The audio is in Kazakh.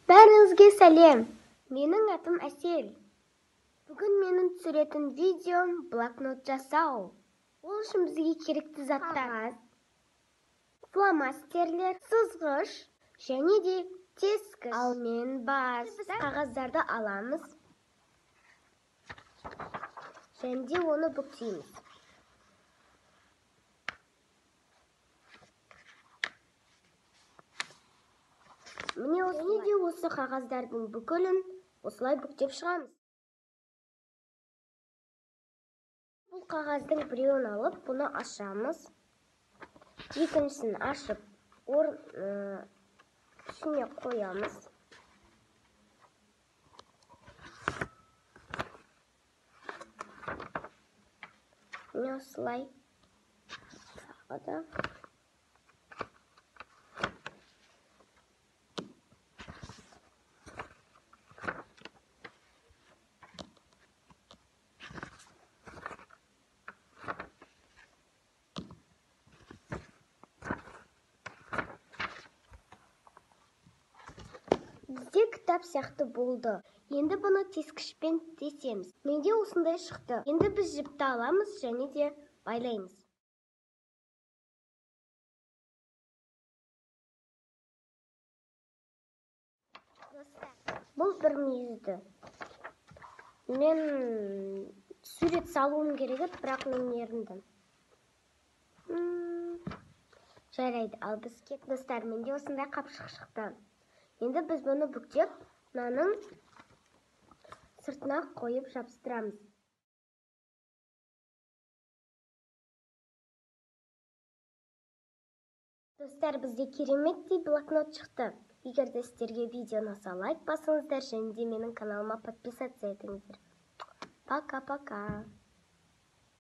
Бәріңізге сәлем. Менің атым Әсел. Бүгін менің түсіретін видеом блокнот жасау. Ол үшін бізге керекті заттар: фломастерлер, сызғыш және де тескіш. Ал мен біз қағаздарды аламыз және де оны бүктейміз. Міне осы қағаздардың бүкілін осылай бүктеп шығамыз. Бұл қағаздың біреуін алып, бұны ашамыз. Екіншісін ашып, үстіне қоямыз. Міне осылай. Тағы да. Бізде кітап сияқты болды. Енді бұны тескішпен тесеміз. Менде осындай шықты. Енді біз жіпті аламыз және де байлаймыз. Бұл бір мүйізді. Мен сурет салуым керек еді, бірақ мен еріндім. Жарайды, ал біз кет достар, менде осындай қапшық шықты. Енді біз бұны бүктеп, мынаның сыртына қойып жабыстырамыз. Достар, бізде кереметтей блокнот шықты. Егер де сіздерге видео ұнаса, лайк басыңыздар және де менің каналыма подписаться етіңіздер. Пока-пока.